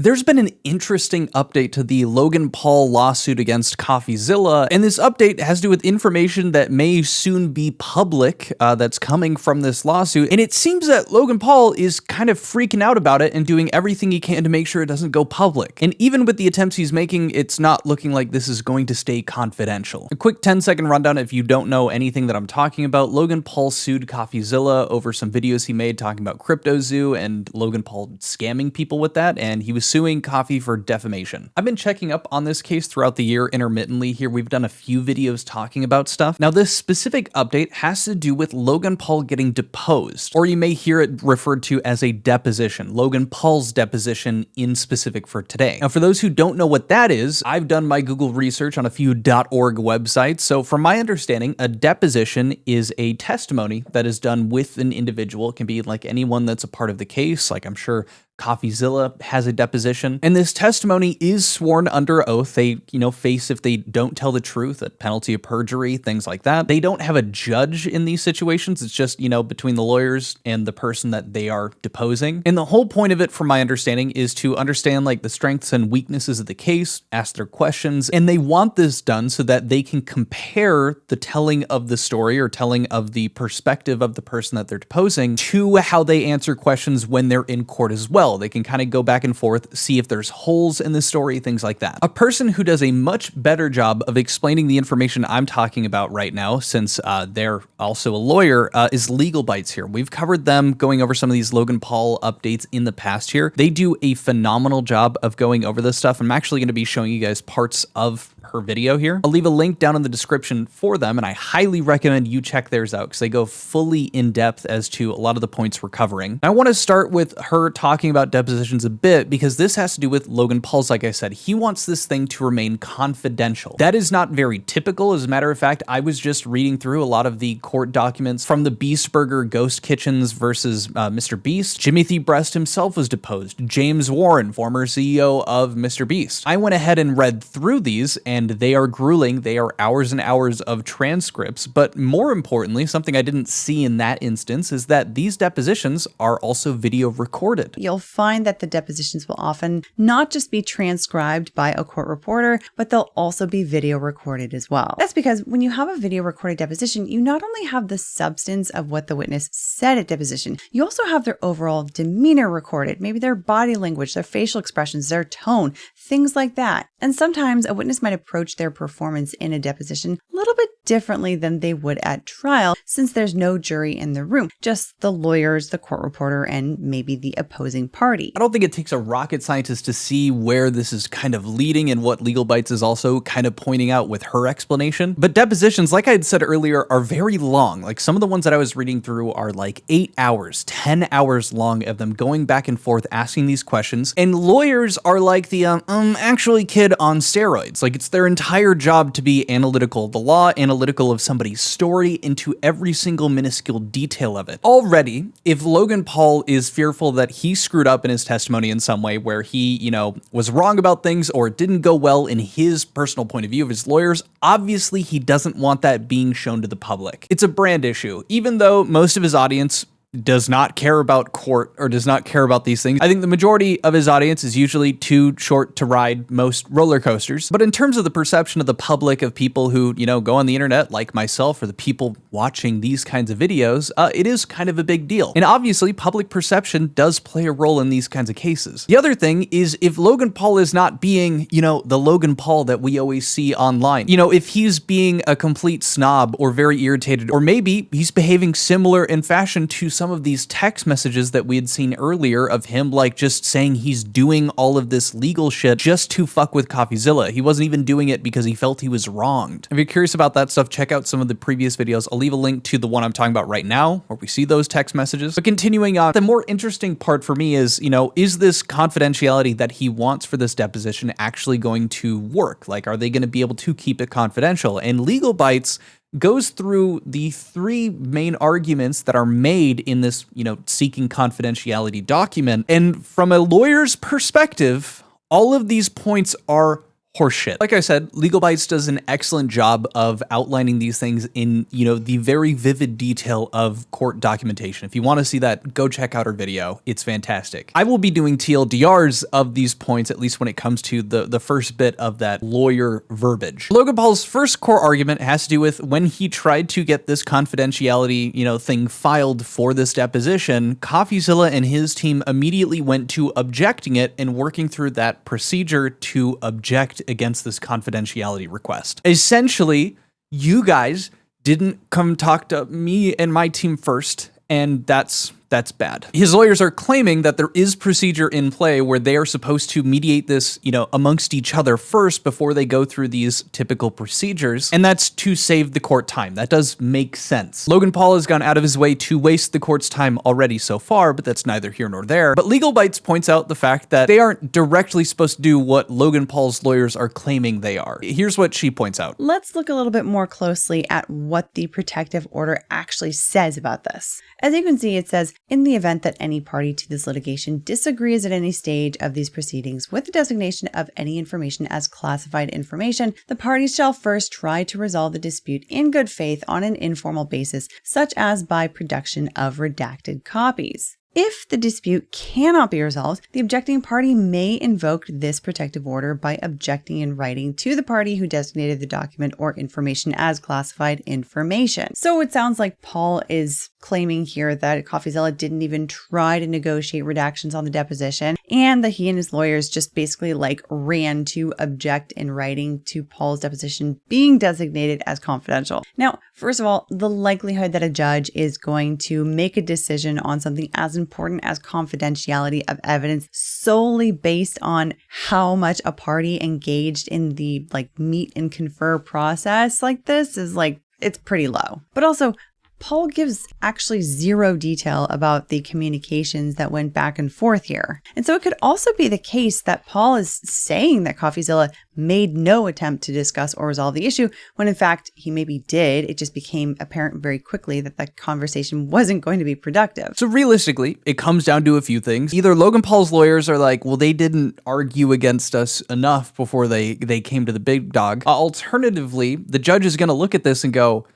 There's been an interesting update to the Logan Paul lawsuit against CoffeeZilla, and this update has to do with information that may soon be public that's coming from this lawsuit, and it seems that Logan Paul is kind of freaking out about it and doing everything he can to make sure it doesn't go public. And even with the attempts he's making, it's not looking like this is going to stay confidential. A quick 10-second rundown if you don't know anything that I'm talking about. Logan Paul sued CoffeeZilla over some videos he made talking about CryptoZoo and Logan Paul scamming people with that, and he was suing Coffee for defamation. I've been checking up on this case throughout the year intermittently here. We've done a few videos talking about stuff. Now, this specific update has to do with Logan Paul getting deposed, or you may hear it referred to as a deposition, Logan Paul's deposition in specific for today. Now, for those who don't know what that is, I've done my Google research on a few .org websites. So from my understanding, a deposition is a testimony that is done with an individual. It can be like anyone that's a part of the case, like I'm sure CoffeeZilla has a deposition, and this testimony is sworn under oath. They, face if they don't tell the truth, a penalty of perjury, things like that. They don't have a judge in these situations. It's just, between the lawyers and the person that they are deposing. And the whole point of it, from my understanding, is to understand like the strengths and weaknesses of the case, ask their questions, and they want this done so that they can compare the telling of the story or telling of the perspective of the person that they're deposing to how they answer questions when they're in court as well. They can kind of go back and forth, see if there's holes in the story, things like that. A person who does a much better job of explaining the information I'm talking about right now, since they're also a lawyer, is Legal Bites here. We've covered them going over some of these Logan Paul updates in the past here. They do a phenomenal job of going over this stuff. I'm actually going to be showing you guys parts of her video here. I'll leave a link down in the description for them, and I highly recommend you check theirs out because they go fully in depth as to a lot of the points we're covering. I want to start with her talking about depositions a bit because this has to do with Logan Paul's. Like I said, he wants this thing to remain confidential. That is not very typical. As a matter of fact, I was just reading through a lot of the court documents from the Beast Burger Ghost Kitchens versus Mr. Beast. Timothy Breast himself was deposed. James Warren, former CEO of Mr. Beast. I went ahead and read through these, and they are grueling. They are hours and hours of transcripts. But more importantly, something I didn't see in that instance is that these depositions are also video recorded. You'll find that the depositions will often not just be transcribed by a court reporter, but they'll also be video recorded as well. That's because when you have a video recorded deposition, you not only have the substance of what the witness said at deposition, you also have their overall demeanor recorded, maybe their body language, their facial expressions, their tone, things like that. And sometimes a witness might approach their performance in a deposition a little bit differently than they would at trial, since there's no jury in the room, just the lawyers, the court reporter, and maybe the opposing party. I don't think it takes a rocket scientist to see where this is kind of leading and what Legal Bites is also kind of pointing out with her explanation. But depositions, like I had said earlier, are very long. Like some of the ones that I was reading through are like 8 hours, 10 hours long of them going back and forth asking these questions. And lawyers are like the actually kid on steroids. Like it's their entire job to be analytical of the law, analytical of somebody's story into every single minuscule detail of it. Already, if Logan Paul is fearful that he screwed up in his testimony in some way where he, was wrong about things or it didn't go well in his personal point of view of his lawyers, obviously he doesn't want that being shown to the public. It's a brand issue. Even though most of his audience does not care about court or does not care about these things. I think the majority of his audience is usually too short to ride most roller coasters. But in terms of the perception of the public, of people who, go on the internet like myself or the people watching these kinds of videos, it is kind of a big deal. And obviously public perception does play a role in these kinds of cases. The other thing is if Logan Paul is not being, the Logan Paul that we always see online, if he's being a complete snob or very irritated, or maybe he's behaving similar in fashion to some of these text messages that we had seen earlier of him like just saying he's doing all of this legal shit just to fuck with CoffeeZilla. He wasn't even doing it because he felt he was wronged. If you're curious about that stuff, check out some of the previous videos. I'll leave a link to the one I'm talking about right now where we see those text messages. But continuing on, the more interesting part for me is, is this confidentiality that he wants for this deposition actually going to work? Like, are they going to be able to keep it confidential? And Legal Bites goes through the three main arguments that are made in this, seeking confidentiality document. And from a lawyer's perspective, all of these points are horseshit. Like I said, Legal Bytes does an excellent job of outlining these things in, the very vivid detail of court documentation. If you want to see that, go check out our video. It's fantastic. I will be doing TLDRs of these points, at least when it comes to the first bit of that lawyer verbiage. Logan Paul's first core argument has to do with when he tried to get this confidentiality, thing filed for this deposition, CoffeeZilla and his team immediately went to objecting it and working through that procedure to object against this confidentiality request. Essentially, you guys didn't come talk to me and my team first, and that's bad. His lawyers are claiming that there is procedure in play where they are supposed to mediate this, amongst each other first before they go through these typical procedures, and that's to save the court time. That does make sense. Logan Paul has gone out of his way to waste the court's time already so far, but that's neither here nor there. But Legal Bytes points out the fact that they aren't directly supposed to do what Logan Paul's lawyers are claiming they are. Here's what she points out. Let's look a little bit more closely at what the protective order actually says about this. As you can see, it says, in the event that any party to this litigation disagrees at any stage of these proceedings with the designation of any information as classified information, the parties shall first try to resolve the dispute in good faith on an informal basis, such as by production of redacted copies. If the dispute cannot be resolved, the objecting party may invoke this protective order by objecting in writing to the party who designated the document or information as classified information. So it sounds like Paul is claiming here that CoffeeZilla didn't even try to negotiate redactions on the deposition, and that he and his lawyers just basically ran to object in writing to Paul's deposition being designated as confidential. Now, first of all, the likelihood that a judge is going to make a decision on something as important as confidentiality of evidence solely based on how much a party engaged in the meet and confer process like this is it's pretty low. But also, Paul gives actually zero detail about the communications that went back and forth here. And so it could also be the case that Paul is saying that CoffeeZilla made no attempt to discuss or resolve the issue, when in fact he maybe did. It just became apparent very quickly that the conversation wasn't going to be productive. So realistically, it comes down to a few things. Either Logan Paul's lawyers are well, they didn't argue against us enough before they came to the big dog. Alternatively, the judge is going to look at this and go,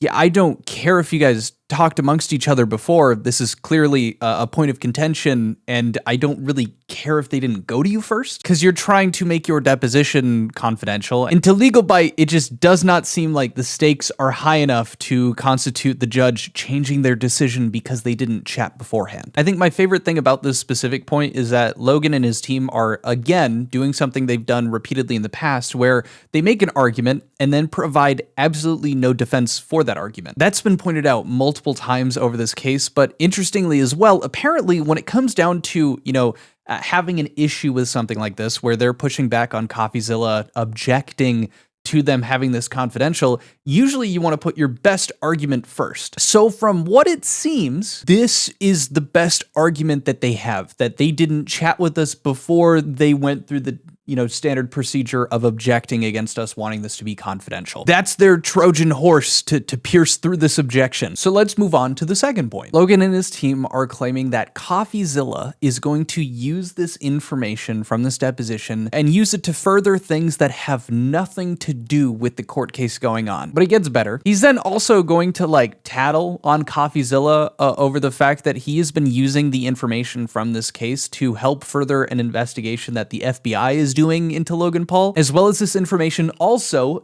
yeah, I don't care if you guys talked amongst each other before. This is clearly a point of contention, and I don't really care if they didn't go to you first, because you're trying to make your deposition confidential. And to Legal Byte, it just does not seem like the stakes are high enough to constitute the judge changing their decision because they didn't chat beforehand. I think my favorite thing about this specific point is that Logan and his team are, again, doing something they've done repeatedly in the past, where they make an argument and then provide absolutely no defense for that argument. That's been pointed out multiple times over this case, but interestingly as well, apparently when it comes down to, having an issue with something like this, where they're pushing back on CoffeeZilla, objecting to them having this confidential, usually you want to put your best argument first. So from what it seems, this is the best argument that they have, that they didn't chat with us before they went through the standard procedure of objecting against us wanting this to be confidential. That's their Trojan horse to pierce through this objection. So let's move on to the second point. Logan and his team are claiming that CoffeeZilla is going to use this information from this deposition and use it to further things that have nothing to do with the court case going on. But it gets better. He's then also going to tattle on CoffeeZilla over the fact that he has been using the information from this case to help further an investigation that the FBI is doing into Logan Paul, as well as this information also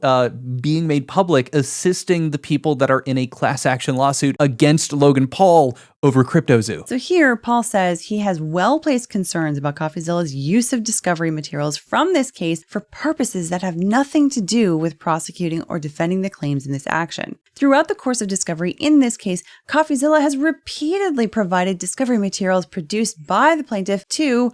being made public, assisting the people that are in a class action lawsuit against Logan Paul over CryptoZoo. So here, Paul says he has well-placed concerns about CoffeeZilla's use of discovery materials from this case for purposes that have nothing to do with prosecuting or defending the claims in this action. Throughout the course of discovery in this case, CoffeeZilla has repeatedly provided discovery materials produced by the plaintiff to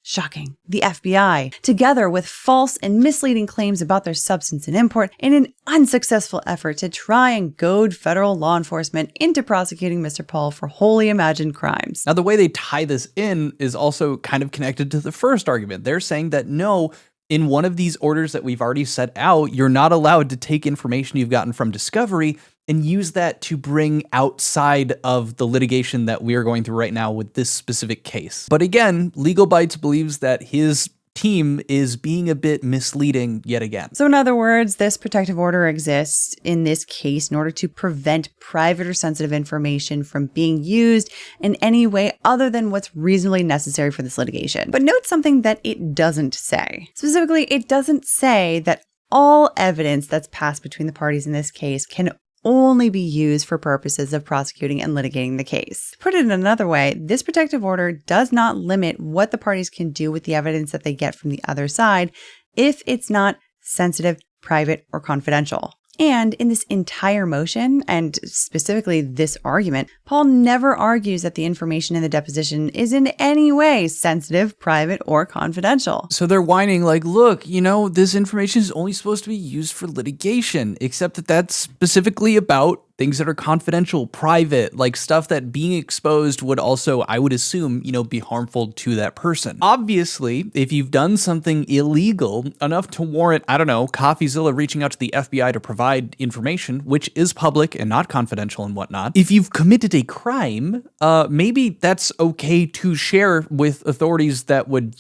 shocking, the FBI, together with false and misleading claims about their substance and import in an unsuccessful effort to try and goad federal law enforcement into prosecuting Mr. Paul for wholly imagined crimes. Now, the way they tie this in is also kind of connected to the first argument. They're saying that no, in one of these orders that we've already set out, you're not allowed to take information you've gotten from discovery and use that to bring outside of the litigation that we are going through right now with this specific case. But again, Legal Bytes believes that his team is being a bit misleading yet again. So in other words, this protective order exists in this case in order to prevent private or sensitive information from being used in any way other than what's reasonably necessary for this litigation. But note something that it doesn't say. Specifically, it doesn't say that all evidence that's passed between the parties in this case can only be used for purposes of prosecuting and litigating the case. Put it in another way, this protective order does not limit what the parties can do with the evidence that they get from the other side if it's not sensitive, private, or confidential. And in this entire motion, and specifically this argument, Paul never argues that the information in the deposition is in any way sensitive, private, or confidential. So they're whining like, look, this information is only supposed to be used for litigation, except that that's specifically about things that are confidential, private, like stuff that being exposed would also, I would assume, be harmful to that person. Obviously, if you've done something illegal enough to warrant, I don't know, CoffeeZilla reaching out to the FBI to provide information, which is public and not confidential and whatnot, if you've committed a crime, maybe that's okay to share with authorities that would,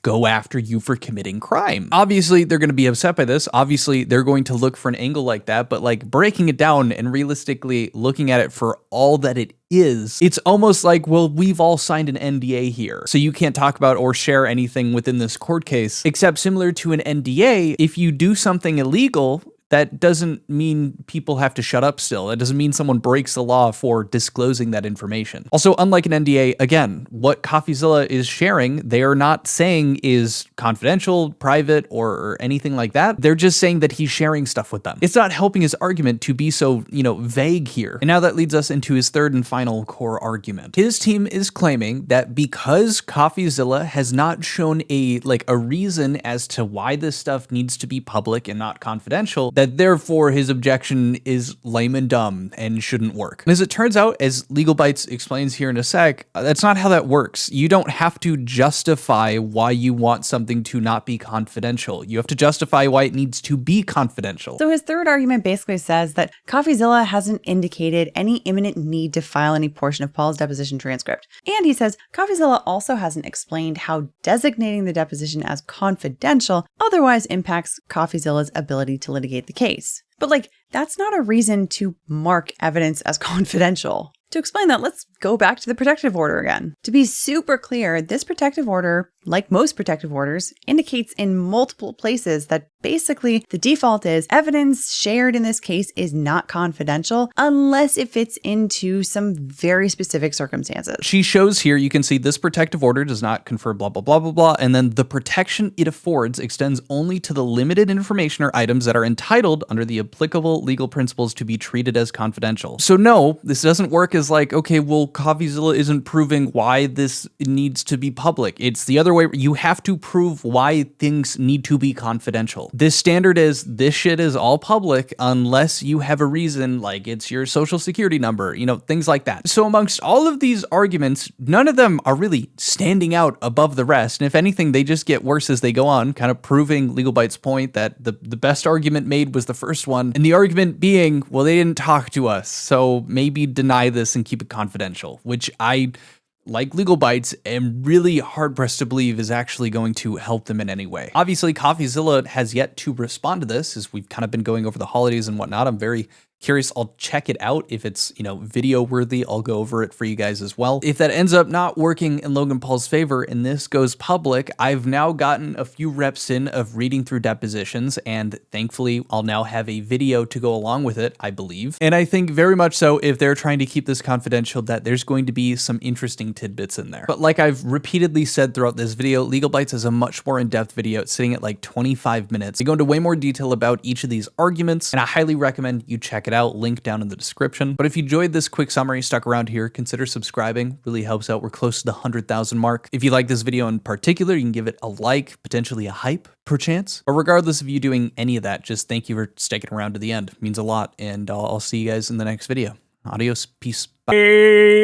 go after you for committing crime. Obviously, they're going to be upset by this. Obviously, they're going to look for an angle like that, but like breaking it down and realistically looking at it for all that it is, it's almost like, well, we've all signed an NDA here, so you can't talk about or share anything within this court case, except similar to an NDA, if you do something illegal, that doesn't mean people have to shut up still. That doesn't mean someone breaks the law for disclosing that information. Also, unlike an NDA, again, what CoffeeZilla is sharing, they are not saying is confidential, private, or anything like that. They're just saying that he's sharing stuff with them. It's not helping his argument to be so, vague here. And now that leads us into his third and final core argument. His team is claiming that because CoffeeZilla has not shown a reason as to why this stuff needs to be public and not confidential, that therefore his objection is lame and dumb and shouldn't work. And as it turns out, as Legal Bites explains here in a sec, that's not how that works. You don't have to justify why you want something to not be confidential. You have to justify why it needs to be confidential. So his third argument basically says that CoffeeZilla hasn't indicated any imminent need to file any portion of Paul's deposition transcript. And he says CoffeeZilla also hasn't explained how designating the deposition as confidential otherwise impacts CoffeeZilla's ability to litigate the case. But that's not a reason to mark evidence as confidential. To explain that, let's go back to the protective order again. To be super clear, this protective order, like most protective orders, indicates in multiple places that basically the default is evidence shared in this case is not confidential unless it fits into some very specific circumstances. She shows here, you can see this protective order does not confer blah, blah, blah, blah, blah, and then the protection it affords extends only to the limited information or items that are entitled under the applicable legal principles to be treated as confidential. So no, this doesn't work as okay, well, CoffeeZilla isn't proving why this needs to be public. It's the other way. You have to prove why things need to be confidential. This standard is this shit is all public unless you have a reason, like it's your social security number, things like that. So amongst all of these arguments, none of them are really standing out above the rest. And if anything, they just get worse as they go on, kind of proving Legal Bite's point that the best argument made was the first one. And the argument being, well, they didn't talk to us, so maybe deny this and keep it confidential, which I, like Legal Bites, am really hard-pressed to believe is actually going to help them in any way. Obviously, CoffeeZilla has yet to respond to this, as we've kind of been going over the holidays and whatnot. I'm very curious. I'll check it out. If it's, video worthy, I'll go over it for you guys as well. If that ends up not working in Logan Paul's favor and this goes public, I've now gotten a few reps in of reading through depositions, and thankfully I'll now have a video to go along with it, I believe. And I think very much so, if they're trying to keep this confidential, that there's going to be some interesting tidbits in there. But like I've repeatedly said throughout this video, Legal Bites is a much more in-depth video. It's sitting at 25 minutes. They go into way more detail about each of these arguments, and I highly recommend you check it out. Link down in the description. But if you enjoyed this quick summary, stuck around here, consider subscribing. Really helps out. We're close to the 100,000 mark. If you like this video in particular, you can give it a like, potentially a hype, perchance. But regardless of you doing any of that, just thank you for sticking around to the end. It means a lot. And I'll see you guys in the next video. Adios. Peace. Bye.